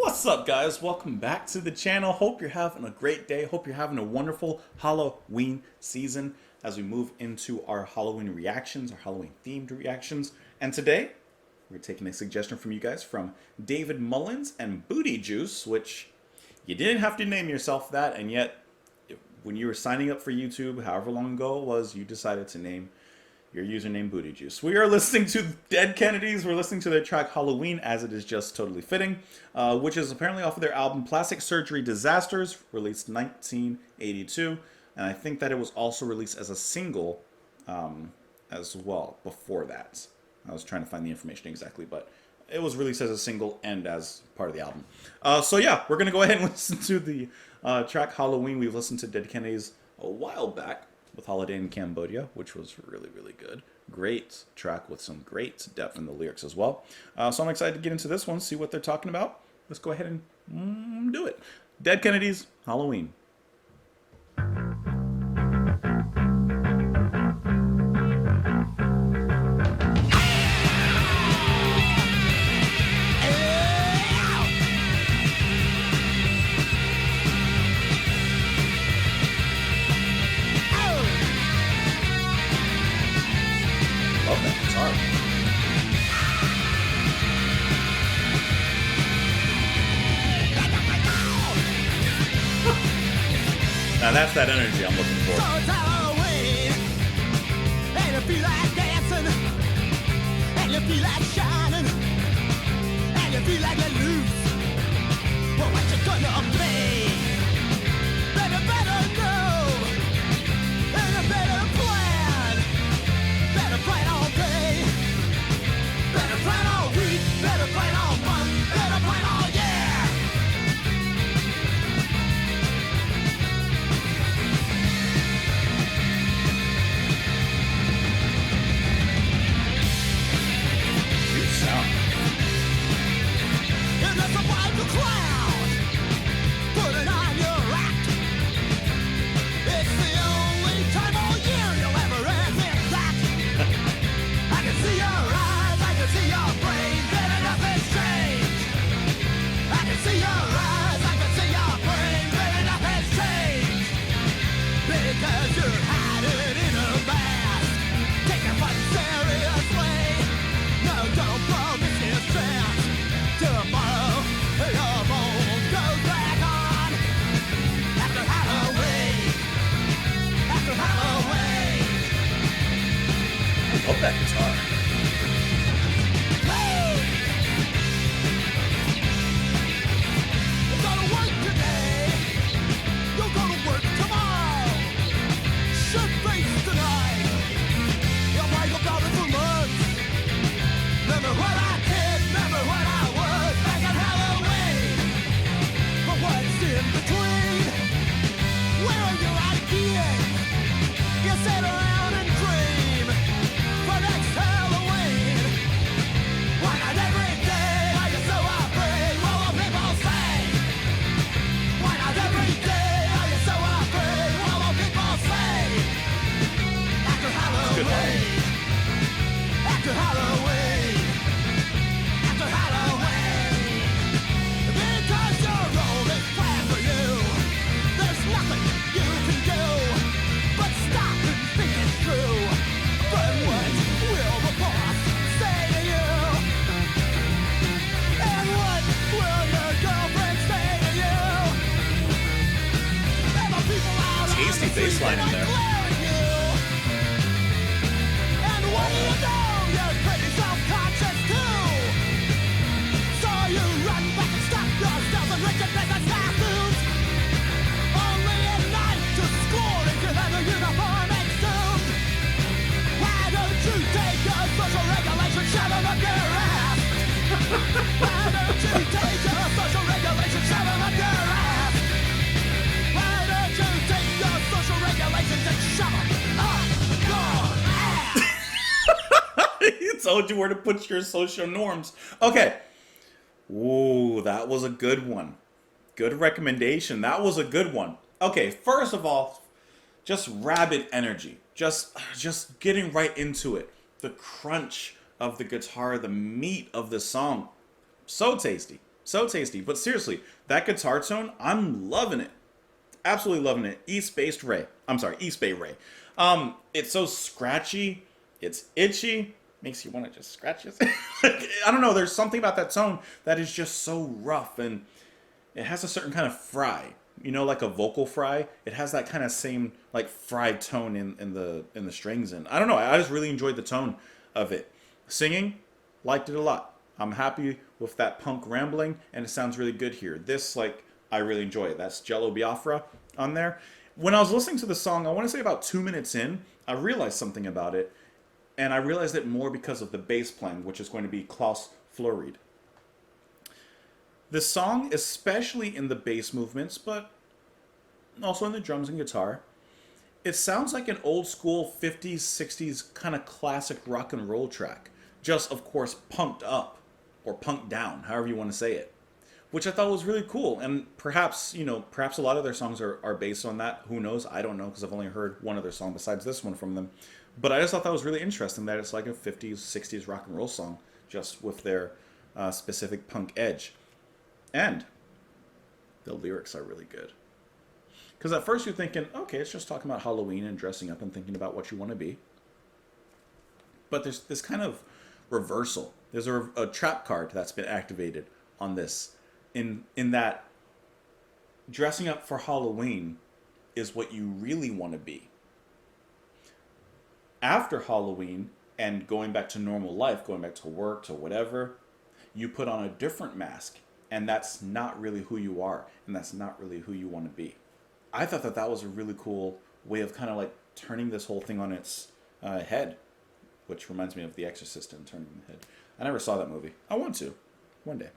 What's up, guys? Welcome back to the channel. Hope you're having a great day. Hope you're having a wonderful Halloween season as we move into our Halloween reactions, our Halloween themed reactions. And today we're taking a suggestion from you guys from David Mullins and Booty Juice, which you didn't have to name yourself that, and yet when you were signing up for YouTube, however long ago it was, you decided to name your username Booty Juice. We are listening to Dead Kennedys. We're listening to their track Halloween, as it is just totally fitting, which is apparently off of their album Plastic Surgery Disasters, released 1982. And I think that it was also released as a single as well before that. I was trying to find the information exactly, but it was released as a single and as part of the album. So yeah, we're going to go ahead and listen to the track Halloween. We've listened to Dead Kennedys a while back with Holiday in Cambodia, which was really, really good. Great track with some great depth in the lyrics as well. So I'm excited to get into this one, see what they're talking about. Let's go ahead and do it. Dead Kennedys, Halloween. Love that guitar. Now that's that energy I'm looking for. So it's Halloween, and you feel like dancing, and you feel like shining, and you feel like you're loose. Well, what you gonna play? Better know, and you better plan. Better plan all day, better plan all week, better plan all month, better plan all year. Love that guitar. You're gonna work today, you're gonna work tomorrow. Should face tonight, you'll wake up down for months. Remember what I did, remember what I was back at Halloween. But what's in between? Where are your ideas? You sit around and dream for next Halloween. Why not every day are you so afraid? What will people say? Why not every day are you so afraid? What will people say? After Halloween, after Halloween, after Halloween, because your role is planned for you. There's nothing you can do but stop and think it through. But what will the boss say to you? And what will your girlfriend say to you? And the people out on Tasty the street bass line in are there. glaring you. And what do you know? You're pretty self-conscious too. So you run back and stop yourself and Richard business tattoos. Only at night to score if you have a uniform exhumed. Why don't you take your social regulation, shove them up your ass? Why don't you take your social regulation, shove them up your ass? Why don't you take your social regulations and shove them up your ass? He told you where to put your social norms. Okay. Ooh, that was a good one. Good recommendation. That was a good one. Okay, first of all, just rabid energy. Just getting right into it. the crunch of the guitar, the meat of the song. So tasty. So tasty. But seriously, that guitar tone, I'm loving it. Absolutely loving it. East Bay Ray. It's so scratchy. It's itchy. Makes you want to just scratch it. I don't know. There's something about that tone that is just so rough, and it has a certain kind of fry. You know, like a vocal fry. It has that kind of same like fried tone in the strings, and I don't know. I just really enjoyed the tone of it. Singing, liked it a lot. I'm happy with that punk rambling, and it sounds really good here. This, like, I really enjoy it. That's Jello Biafra on there. When I was listening to the song, I want to say about 2 minutes in, I realized something about it. And I realized it more because of the bass playing, which is going to be Klaus Florid. The song, especially in the bass movements, but also in the drums and guitar, it sounds like an old school 50s, 60s kind of classic rock and roll track. Just, of course, punked up or punked down, however you want to say it. Which I thought was really cool. And perhaps, perhaps a lot of their songs are based on that. Who knows? I don't know, because I've only heard one other song besides this one from them. But I just thought that was really interesting that it's like a 50s, 60s rock and roll song, just with their specific punk edge. And the lyrics are really good. Because at first you're thinking, okay, it's just talking about Halloween and dressing up and thinking about what you want to be. But there's this kind of reversal. There's a trap card that's been activated on this. In that dressing up for Halloween is what you really want to be. After Halloween and going back to normal life, going back to work, to whatever, you put on a different mask, and that's not really who you are, and that's not really who you want to be. I thought that was a really cool way of kind of like turning this whole thing on its head, which reminds me of The Exorcist and turning the head. I never saw that movie. I want to, one day.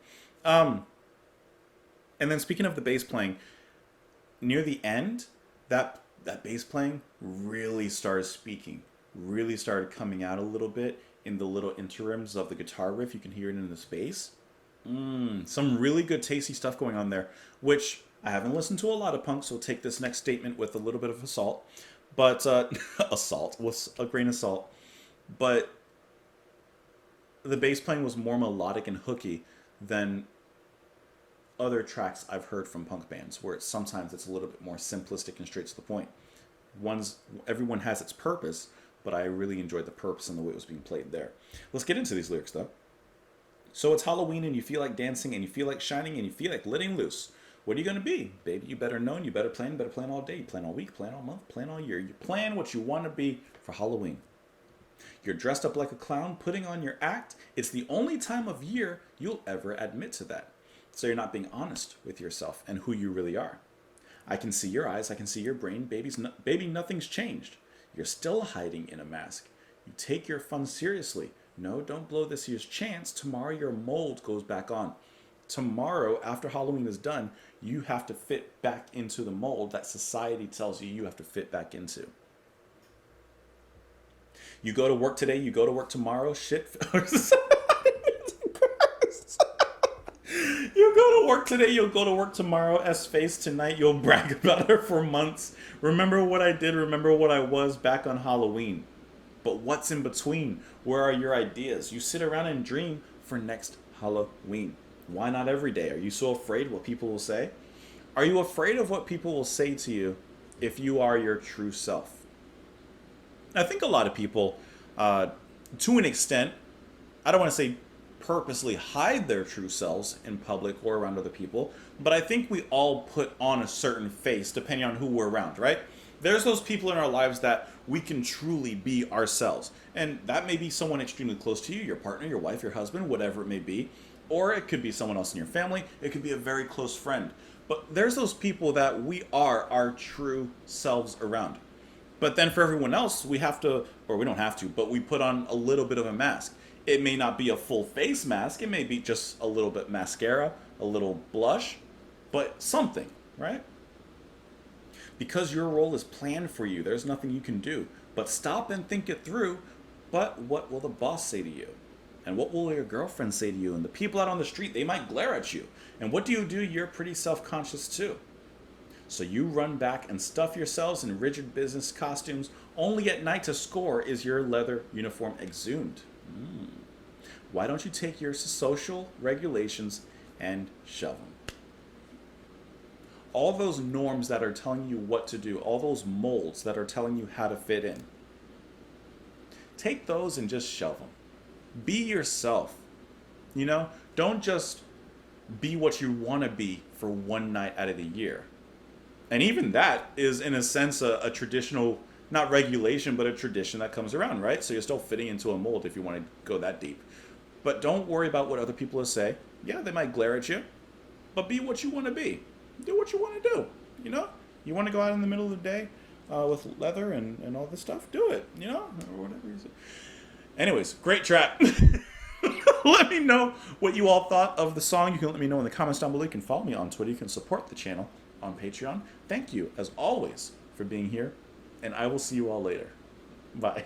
And then speaking of the bass playing, near the end, that bass playing really started speaking. Really started coming out a little bit in the little interims of the guitar riff. You can hear it in the space. Some really good tasty stuff going on there, which I haven't listened to a lot of punk, so take this next statement with a little bit of assault. But, assault, with a grain of salt. But the bass playing was more melodic and hooky than other tracks I've heard from punk bands, where sometimes it's a little bit more simplistic and straight to the point. Everyone has its purpose, but I really enjoyed the purpose and the way it was being played there. Let's get into these lyrics, though. So it's Halloween, and you feel like dancing, and you feel like shining, and you feel like letting loose. What are you going to be? Baby, you better know, and you better plan all day. You plan all week, plan all month, plan all year. You plan what you want to be for Halloween. You're dressed up like a clown, putting on your act. It's the only time of year you'll ever admit to that. So you're not being honest with yourself and who you really are. I can see your eyes, I can see your brain. Baby, nothing's changed. You're still hiding in a mask. You take your fun seriously. No, don't blow this year's chance. Tomorrow your mold goes back on. Tomorrow, after Halloween is done, you have to fit back into the mold that society tells you have to fit back into. You go to work today, you go to work tomorrow. Shit. You go to work today, you'll go to work tomorrow. S-face tonight, you'll brag about her for months. Remember what I did, remember what I was back on Halloween. But what's in between? Where are your ideas? You sit around and dream for next Halloween. Why not every day? Are you so afraid what people will say? Are you afraid of what people will say to you if you are your true self? I think a lot of people, to an extent, I don't want to say purposely hide their true selves in public or around other people, but I think we all put on a certain face depending on who we're around, right? There's those people in our lives that we can truly be ourselves. And that may be someone extremely close to you, your partner, your wife, your husband, whatever it may be. Or it could be someone else in your family. It could be a very close friend. But there's those people that we are our true selves around. But then for everyone else, we have to, or we don't have to, but we put on a little bit of a mask. It may not be a full face mask. It may be just a little bit mascara, a little blush, but something, right? Because your role is planned for you, there's nothing you can do. But stop and think it through. But what will the boss say to you? And what will your girlfriend say to you? And the people out on the street, they might glare at you. And what do? You're pretty self-conscious too. So you run back and stuff yourselves in rigid business costumes, Only at night to score is your leather uniform exhumed. Why don't you take your social regulations and shove them? All those norms that are telling you what to do, all those molds that are telling you how to fit in, take those and just shove them. Be yourself. You know, don't just be what you want to be for one night out of the year. And even that is, in a sense, a traditional, not regulation, but a tradition that comes around, right? So you're still fitting into a mold if you want to go that deep. But don't worry about what other people will say. Yeah, they might glare at you, but be what you want to be. Do what you want to do, you know? You want to go out in the middle of the day with leather and all this stuff? Do it, you know? Or whatever you say. Anyways, great track. Let me know what you all thought of the song. You can let me know in the comments down below. You can follow me on Twitter. You can support the channel on Patreon. Thank you, as always, for being here. And I will see you all later. Bye.